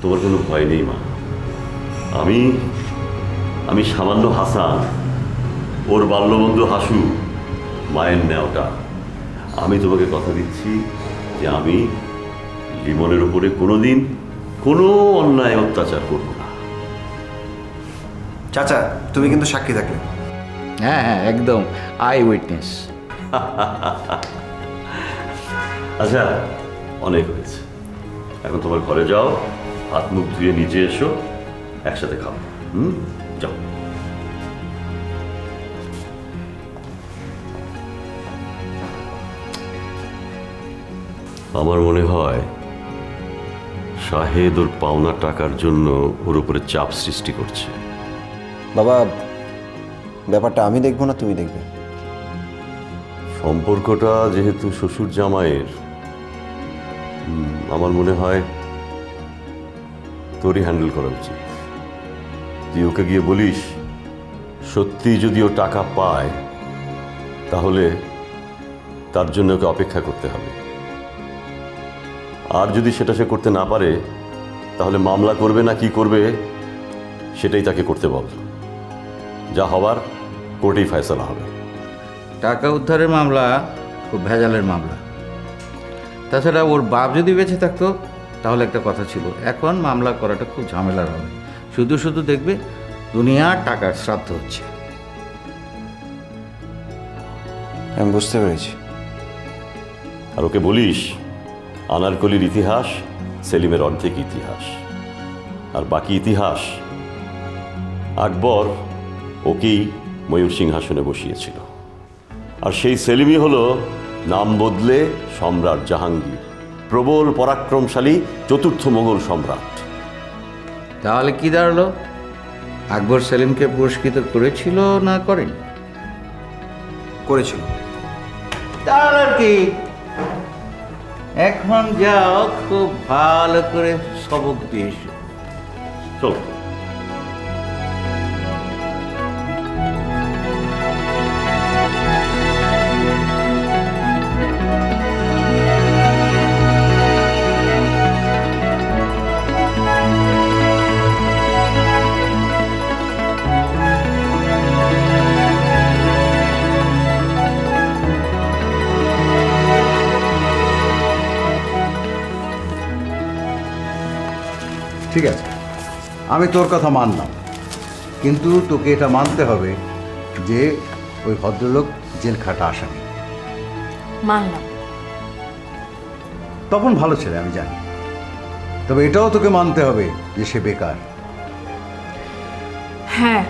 তোমার কোনো ভয় নেই মা। আমি আমি সামান্য হাসান, ওর বাল্যবন্ধু হাসু, মায়ের নেওটা। আমি তোমাকে কথা দিচ্ছি যে আমি লিমনের উপরে কোনোদিন কোনো অন্যায় অত্যাচার করব না। চাচা, তুমি কিন্তু সাক্ষী থাকলে। হ্যাঁ হ্যাঁ, একদম আই উইটনেস। আচ্ছা, অনেক হয়েছে, এখন তোমার ঘরে যাও, হাত মুখ ধুয়ে নিচে এসো, একসাথে খাও। যাও। আমার মনে হয় শাহেদ ওর পাওনা টাকার জন্য ওর উপরে চাপ সৃষ্টি করছে। বাবা, ব্যাপারটা আমি দেখবো না তুমি দেখবে? সম্পর্কটা যেহেতু শ্বশুর জামাইয়ের, আমার মনে হয় তোরই হ্যান্ডেল করা উচিত। তুই ওকে গিয়ে বলিস, সত্যি যদি ও টাকা পায় তাহলে তার জন্য ওকে অপেক্ষা করতে হবে, আর যদি সেটা সে করতে না পারে তাহলে মামলা করবে না কি করবে সেটাই তাকে করতে বল। যা হবার কোর্টেই ফয়সালা হবে। টাকা উদ্ধারের মামলা খুব ভেজালের মামলা। তাছাড়া ওর বাপ যদি বেঁচে থাকতো তাহলে একটা কথা ছিল, এখন মামলা করাটা খুব ঝামেলার হবে। শুধু শুধু দেখবে দুনিয়ার টাকার শ্রাদ্ধ হচ্ছে। আমি বুঝতে পেরেছি। আর ওকে বলিস, আনারকলির ইতিহাস সেলিমের অর্ধেক ইতিহাস, আর বাকি ইতিহাস আকবর ওকেই ময়ূর সিংহাসনে বসিয়েছিল, আর সেই সেলিমই হলো নাম বদলে সম্রাট জাহাঙ্গীর, প্রবল পরাক্রমশালী চতুর্থ মোগল সম্রাট। তাহলে কি দাঁড়ালো? আকবর সেলিমকে পুরস্কৃত করেছিল না করেনি? করেছিল। তাহলে আর কি, এখন যাও খুব ভালো করে সবক দিয়ে এসো। চল। ঠিক আছে, আমি তোর কথা মানলাম, কিন্তু তোকে এটা মানতে হবে যে ওই ভদ্রলোক জেল খাটা আসামি। মানলাম। তখন ভালো ছেলে, আমি জানি, তবে এটাও তোকে মানতে হবে যে সে বেকার। হ্যাঁ,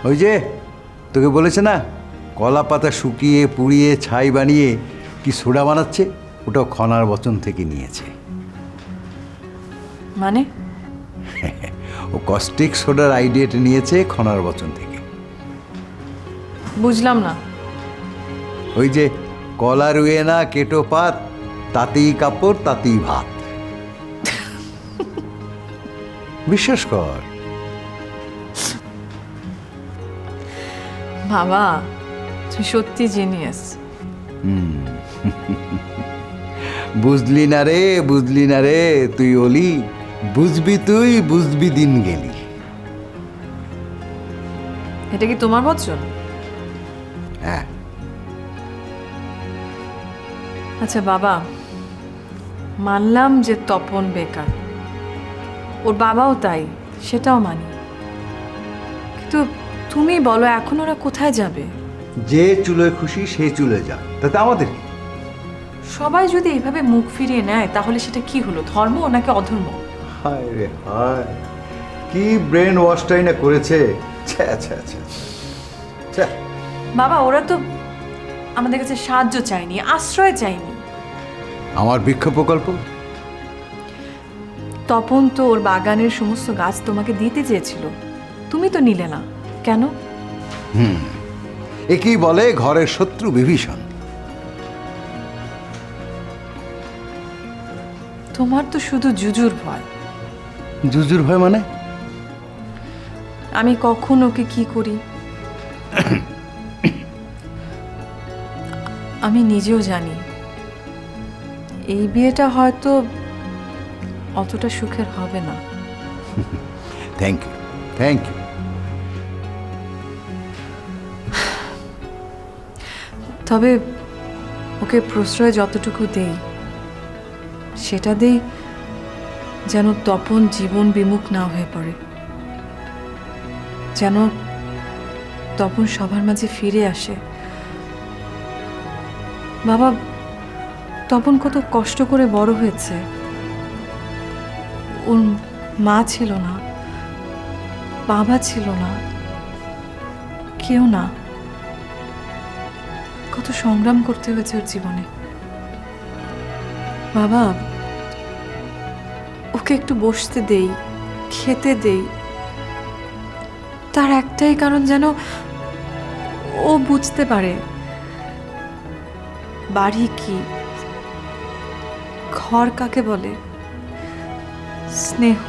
ওই যে তোকে বলেছে না, কলা পাতা শুকিয়ে পুড়িয়ে ছাই বানিয়ে কি সোডা বানাচ্ছে, ওটাও খনার বচন থেকে নিয়েছে। মানে ও কস্টিক সোডার আইডিয়াটা নিয়েছে খনার বচন থেকে। বুঝলাম না। ওই যে কলা রুয়ে না কেটো পাত, তাতেই কাপড় তাতেই ভাত। বিশ্বাস কর। বাবা, তুই সত্যি জিনিয়াস। বুঝলি না রে, বুঝলি না রে, তুই ওলি, বুঝবি তুই, বুঝবি দিন গেলি। এটা কি তোমার বচন? হ্যাঁ। আচ্ছা বাবা, মানলাম যে তপন বেকার, ওর বাবাও তাই, সেটাও মানি, কিন্তু তুমি বলো এখন ওরা কোথায় যাবে? যে চুলোয় খুশি সে চুলে যা, তাতে আমাদের কি? সবাই যদি এইভাবে মুখ ফিরিয়ে নেয় তাহলে সেটা কি হলো, ধর্ম নাকি অধর্ম? হায় রে হায়, কি ব্রেন ওয়াশটাই না করেছে। ছ্যা ছ্যা ছ্যা ছ্যা। বাবা, ওরা তো আমাদের কাছে সাহায্য চায়নি, আশ্রয় চায়নি। আমার বৃক্ষ প্রকল্প, তপন তো ওর বাগানের সমস্ত গাছ তোমাকে দিতে চেয়েছিল, তুমি তো নিলে না কেন? একেই বলে ঘরের শত্রু বিভীষণ। তোমার তো শুধু জুজুর ভয়। জুজুর ভয় মানে? আমি কখন ওকে কি করি আমি নিজেও জানি। এই বিয়েটা হয়তো অতটা সুখের হবে না। Thank you, thank you. তবে ওকে প্রশ্রয় যতটুকু দেই সেটা দেই যেন তপন জীবন বিমুখ না হয়ে পড়ে, যেন তপন সবার মাঝে ফিরে আসে। বাবা, তপন কত কষ্ট করে বড় হয়েছে, ওর মা ছিল না, বাবা ছিল না, কেউ না, কত সংগ্রাম করতে হয়েছে ওর জীবনে। বাবা, ওকে একটু বসতে দেই, খেতে দেই, তার একটাই কারণ যেন ও বুঝতে পারে বাড়ি কি, ঘর কাকে বলে, স্নেহ,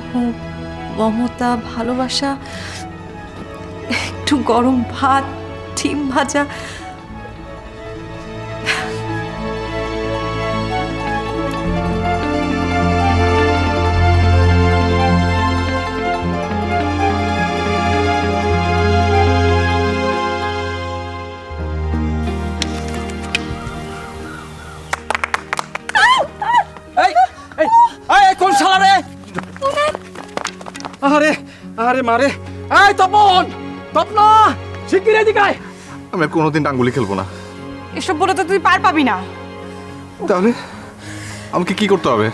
মমতা, ভালোবাসা, একটু গরম ভাত, ডিম ভাজা। কোন শালা রে? আরে আরে মারে, এই তপন, তপনা, শিগগির এদিকে আয়। আমি আর কোনোদিন ডাঙ্গুলি খেলবো না। এসব বলে তো তুই পার পাবি না। তাহলে আমাকে কি করতে হবে?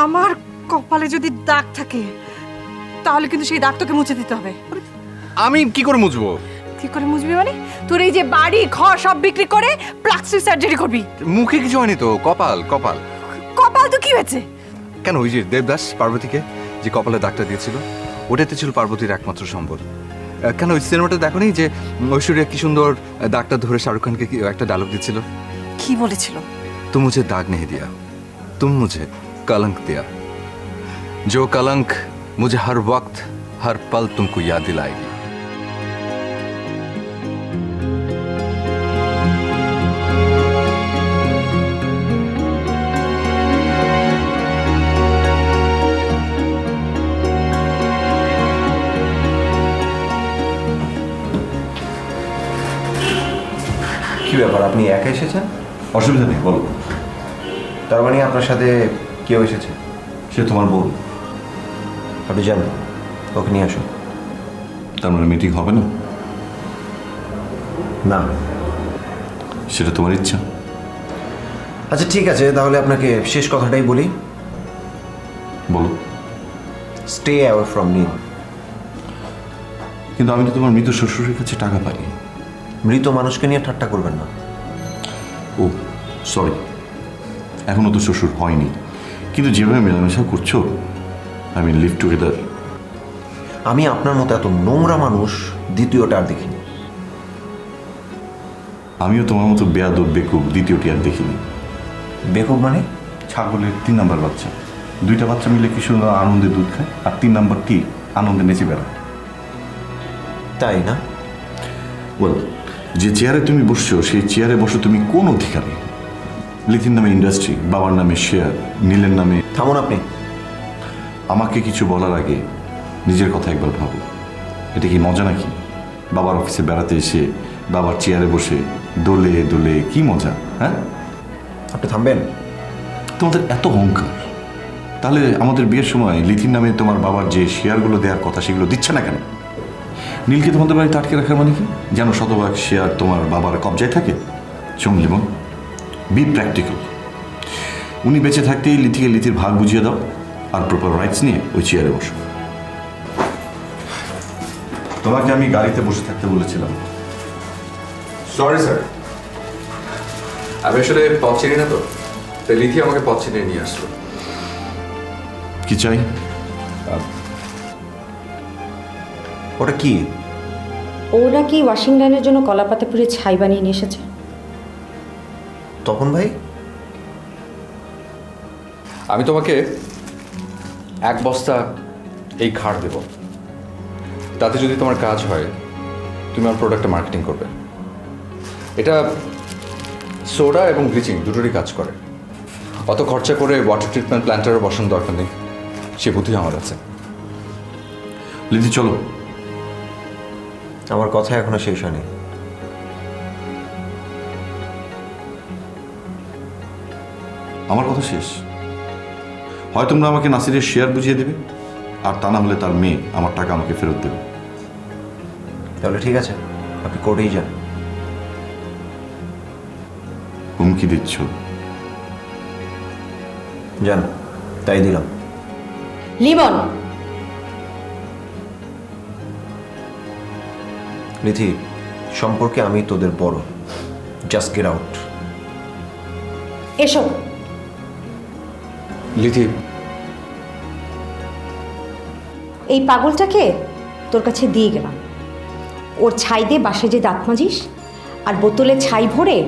আমার কপালে যদি দাগ থাকে তাহলে কিন্তু সেই দাগ তোকে মুছে দিতে হবে। আমি কি করে মুছবো? কি করে মুছবি মানে? তোর এই যে বাড়ি ঘর সব বিক্রি করে প্লাস্টিক সার্জারি করবি? মুখে কিছু হয়নি তো, কপাল কপাল। কপাল তো কি হয়েছে? কেন, ওই যে দেবদাস পার্বতীকে যে কপালে দাগটা দিয়েছিল, ওটাতে ছিল পার্বতীর একমাত্র সম্বল। কেন ওই সিনেমাটা দেখো নি যে ঐশ্বরিয়া কি সুন্দর দাগটা ধরে শাহরুখ খানকে একটা ডায়লগ দিচ্ছিল? কি বলেছিল? तुम मुझे दाग नहीं दिया, तुम मुझे कलंक दिया, जो कलंक मुझे हर वक्त हर पल तुमको याद दिलाएगी। কি ব্যাপার, আপনি একা এসেছেন? অসুবিধা নেই, বলো। তার মানে আপনার সাথে কেউ এসেছে? সে তোমার বউ। আপনি যান, ওকে নিয়ে আসুন। তার মানে মিটিং হবে না? না। সেটা তোমার ইচ্ছা। আচ্ছা ঠিক আছে, তাহলে আপনাকে শেষ কথাটাই বলি। বলো। স্টে অ্যাওয়ে ফ্রম নীল। কিন্তু আমি তো তোমার মৃত শ্বশুরের কাছে টাকা পাই। মৃত মানুষকে নিয়ে ঠাট্টা করবেন না। ও সরি, এখনও তো শ্বশুর হয়নি, কিন্তু যেভাবে মেলামেশা করছো, আই মিন লিভ টুগেদার। আমি আপনার মতো এত নোংরা মানুষ দ্বিতীয়টা আর দেখিনি। আমিও তোমার মতো বেয়াদব বেকুব দ্বিতীয়টি আর দেখিনি। বেকুব মানে? ছাগলের 3 নাম্বার বাচ্চা। 2টা বাচ্চা মিলে কি সুন্দর আনন্দে দুধ খায়, আর 3 নাম্বারটি আনন্দে নেচে বেড়ায়। তাই না? ওয়েল, যে চেয়ারে তুমি বসছো সেই চেয়ারে বসো তুমি কোন অধিকারে? লিথির নামে ইন্ডাস্ট্রি, বাবার নামে শেয়ার, নীলের নামে। থামুন আপনি। আমাকে কিছু বলার আগে নিজের কথা একবার ভাবো। এটা কি মজা নাকি? বাবার অফিসে বেড়াতে এসে বাবার চেয়ারে বসে দোলে দোলে কি মজা, হ্যাঁ? আপনি থামবেন? তোমাদের এত অহংকার, তাহলে আমাদের বিয়ের সময় লিথির নামে তোমার বাবার যে শেয়ারগুলো দেওয়ার কথা সেগুলো দিচ্ছে না কেন? নীলকে তোমাদের বাড়িতে আটকে রাখার মানে কি? যেন শতভাগ শেয়ার তোমার বাবার কবজায় থাকে? চমলিমন, বি প্র্যাকটিক্যাল। উনি বেঁচে থাকতেই লিথিকে লিথির ভাগ বুঝিয়ে দাও, আর প্রপার রাইটস নিয়ে ওই চেয়ারে বসো। তোমাকে আমি গাড়িতে বসে থাকতে বলেছিলাম। সরি স্যার, আমি আসলে পথ চিনি না তো, তাই লিথি আমাকে পথ চিনিয়ে নিয়ে আসলো। কি চাই? ওটা কি? ওরা কি ওয়াশিংটনের জন্য কলাপাতা পুড়ে ছাই বানিয়ে নিয়ে এসেছে? তপন ভাই, আমি তোমাকে 1 বস্তা এই খাড় দেব, তাতে যদি তোমার কাজ হয় তুমি আমার প্রোডাক্টটা মার্কেটিং করবে। এটা সোডা এবং ব্লিচিং দুটোরই কাজ করে। অত খরচা করে ওয়াটার ট্রিটমেন্ট প্ল্যান্টারও বসানোর দরকার নেই, সে বুদ্ধি আমার আছে। লিথি চলো। আমার কথা এখনো শেষ হয়নি। আমার কথা শেষ। হয় তোমরা আমাকে নাসিরের শেয়ার বুঝিয়ে দেবে, আর তা না হলে তার মেয়ে আমার টাকা আমাকে ফেরত দেবে। তাহলে ঠিক আছে, আপনি কোর্টেই যান। হুমকি দিচ্ছ? যান, তাই দিলাম। লিমন, লিথি, সম্পর্কে আমি তোদের বড়। Just get out. এসো। লিথি, এই পাগলটাকে তোর কাছে দিয়ে গেলাম। ওর ছাই দিয়ে বাসে যে দাঁত মাজিস, আর বোতলে ছাই ভরে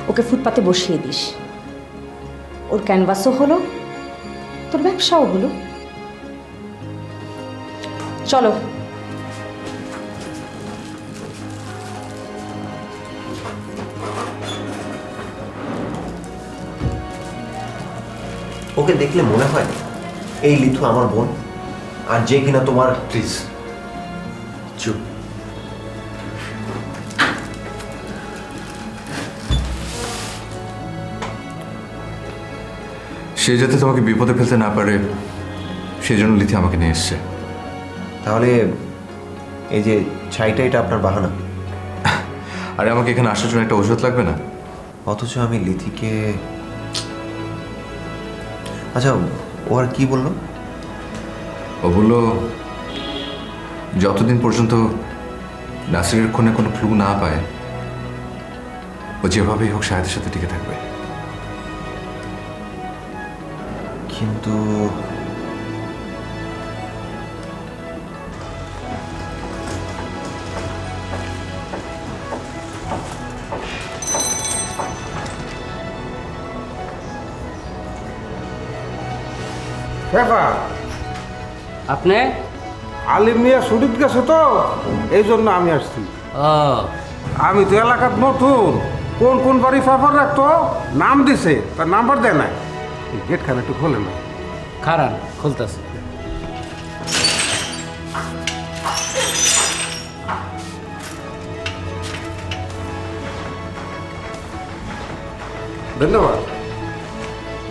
ওকে ফুটপাতে বসিয়ে দিস। ওর ক্যানভাসও হলো, তোর ব্যবসাও হলো। চলো। ওকে দেখলে মনে হয় এই লিথু আমার বোন, আর যে কিনা তোমার। প্লিজ চুপ। সে যাতে তোমাকে বিপদে ফেলতে না পারে সেই জন্য লিথি আমাকে নিয়ে এসছে। তাহলে এই যে ছাইটা, এটা আপনার বাহানা? আরে আমাকে এখানে আসার জন্য একটা ওষুধ লাগবে না? অথচ আমি লিথিকে... আচ্ছা, ও আর কি বললো? ও বলল যতদিন পর্যন্ত নাসিরের খুনে কোনো ক্লু না পায়, ও যেভাবেই হোক শাহেদের সাথে টিকে থাকবে। কিন্তু আপনি আলিম মিয়া ছুটিত গেছে তো, এই জন্য আমি আসছি। আমি তো এলাকার নতুন, কোন কোন বাড়ি পেপার রাখতো নাম দিছে, তার নাম্বার দেয় নাই। গেট খান একটু খোলে না। খারান খুলতেছে। ধন্যবাদ।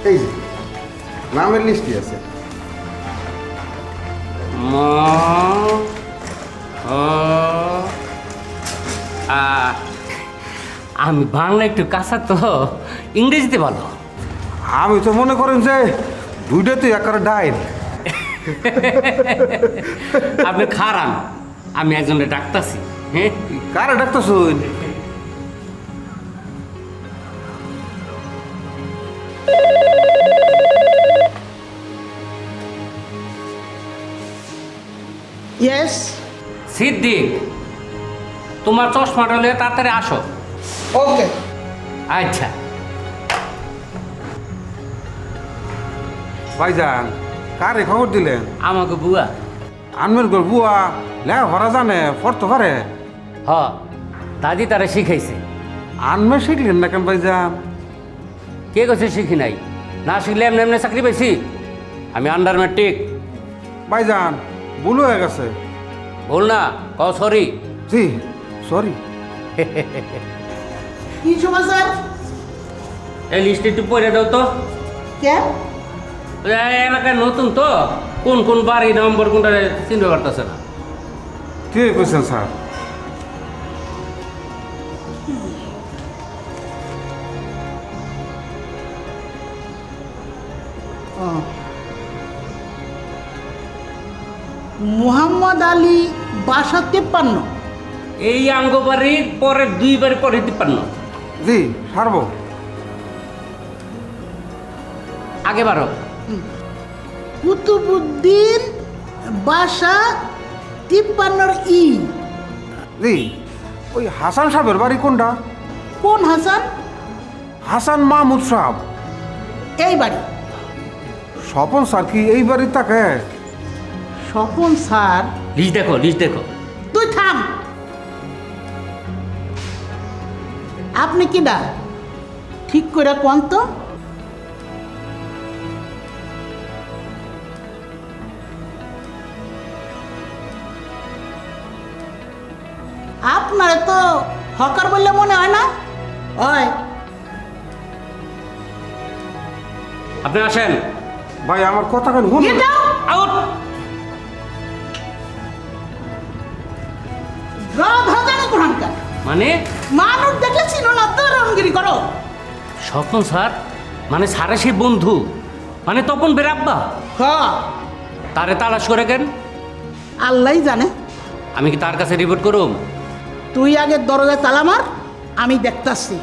এই যে নামের লিস্টই আছে। আমি বাংলা একটু কাঁচা তো, ইংরেজিতে ভালো। আমি তো মনে করেন যে দুইটাতে একার ডাইল। আপনি খারান, আমি একজনের ডাকতাছি। হ্যাঁ, কারে ডাকতেছুন? ইয়েস। সিদ্দিক, তোমার চশমাটা লয়ে তাড়াতাড়ি আসো। ওকে। আচ্ছা। ভাইজান, কারে খবর দিলেন? আমাকে বুয়া। আনমের গোল বুয়া লেখা ভরা জানে, পড়তে পারে? হ, দাদি তারা শিখাইছে। আনমে শিখলেন না কেন ভাইজান? কে কাছে শিখি নাই? না শিখলে এমনি এমনি চাকরি পাইছি? আমি আন্ডার ম্যাট্রিক। ভাইজান, ভুল হয়ে গেছে। বল না, কও সরি। জি সরি। কি সমাচার? এই লিস্ট একটু পড়ে দাও তো। কে? এই এলাকায় নতুন তো, কোন কোন বাড়ি নম্বর কোনটা চিনতে পারতেছে না। ঠিক কইছেন স্যার। মোহাম্মদ আলী, বাসা 53। এই আঙ্গবাড়ির পরে 2 বাড়ি পরে 53। জি সারবো। আগে বারো। কুতুবুদ্দিন, বাসা 53 ই। জি, ওই হাসান সাহেবের বাড়ি কোনটা? কোন হাসান? হাসান মাহমুদ সাহেব। এই বাড়ি। স্বপন স্যার কি এই বাড়ির থাকে? স্বপন স্যার? লিস্ট দেখো, লিস্ট দেখো। তুই থাম। আপনি কি না ঠিক করে কোন তো? হকার বললে মনে হয় না? ওই আপনি আসেন। ভাই আমার কথা কেন শুনুন। Get out. রাধাজানি কোরআনকার মানে মানুষ দেখলে চিনো না তো রঙগিরি করো। স্বপন স্যার, মানে স্যারের সেই বন্ধু, মানে তপন বেরাব্বা, হ তারে তালাশ করে কেন? আল্লাহই জানে। আমি কি তার কাছে রিপোর্ট করুম? তুই আগে দরজায় তালা মার, আমি দেখতাছি।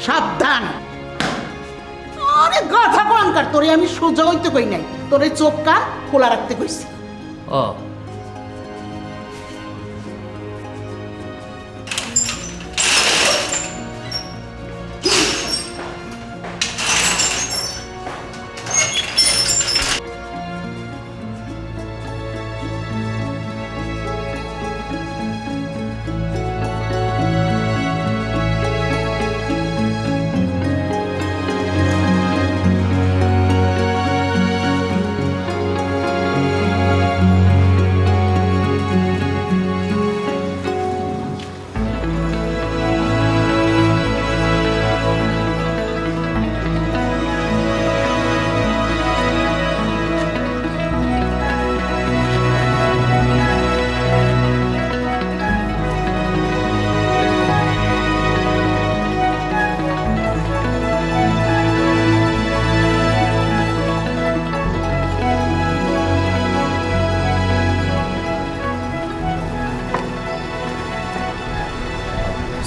সাবধান। আরে গাধা কোরআনকার, তোরে আমি সোজা হইতে কই নাই, তোরে চোখ কান খোলা রাখতে কইছি। ও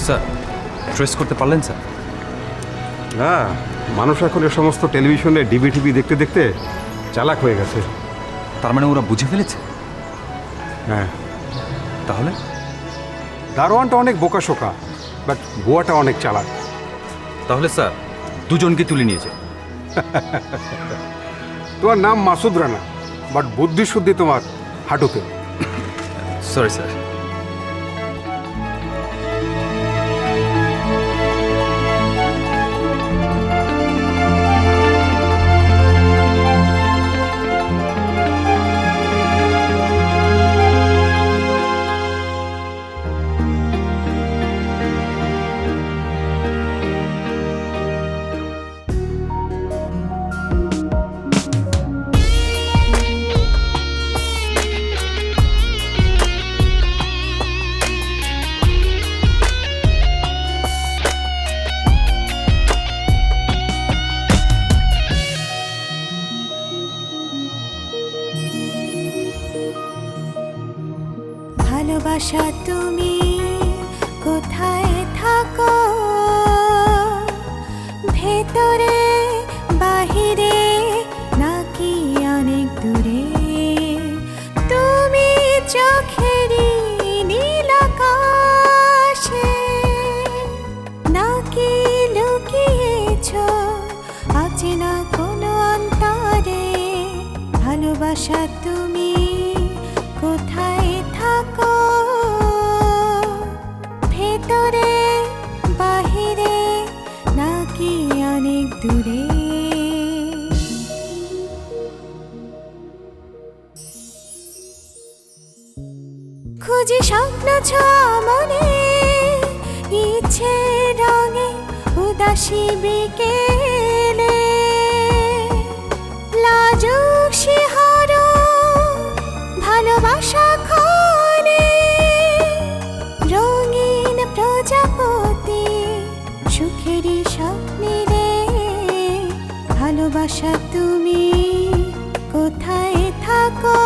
স্যার, ট্রেস করতে পারলেন স্যার? হ্যাঁ, মানুষ এখন এ সমস্ত টেলিভিশনে ডিবি দেখতে দেখতে চালাক হয়ে গেছে। তার মানে ওরা বুঝে ফেলেছে? হ্যাঁ, তাহলে দারোয়ানটা অনেক বোকাশোকা, বাট বুয়াটা অনেক চালাক। তাহলে স্যার দুজনকে তুলে নিয়েছে। তোমার নাম মাসুদ রানা, বাট বুদ্ধি শুদ্ধি তোমার হাঁটুতে। Sorry sir. ভালোবাসা তুমি কোথায় থাকো, ভেতরে বাহিরে নাকি অনেক দূরে? তুমি চোখেরই নীল আকাশে নাকি লুকিয়েছো অচেনা কোনো অন্তরে? ভালোবাসা তুমি কোথায় থাকো, ভেতরে বাহিরে নাকি অনেক দূরে? খুঁজি স্বপ্ন ছোঁয়া মনে, ইচ্ছে রঙে উদাসী বিকেলে, লাজুক শিহরণ ভালোবাসা খোলে, রঙিন প্রজাপতি সুখেরই স্বপ্নে। ভালোবাসা তুমি কোথায় থাকো,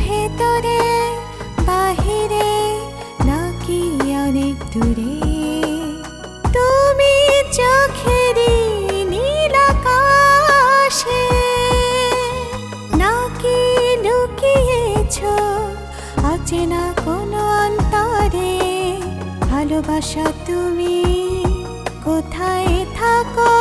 ভেতরে বাহিরে নাকি অনেক দূরে? তুমি চোখেরই নীল আকাশে নাকি লুকিয়েছো অচেনা কোনো অন্তরে? ভালোবাসা তুমি কোথায় থাকো?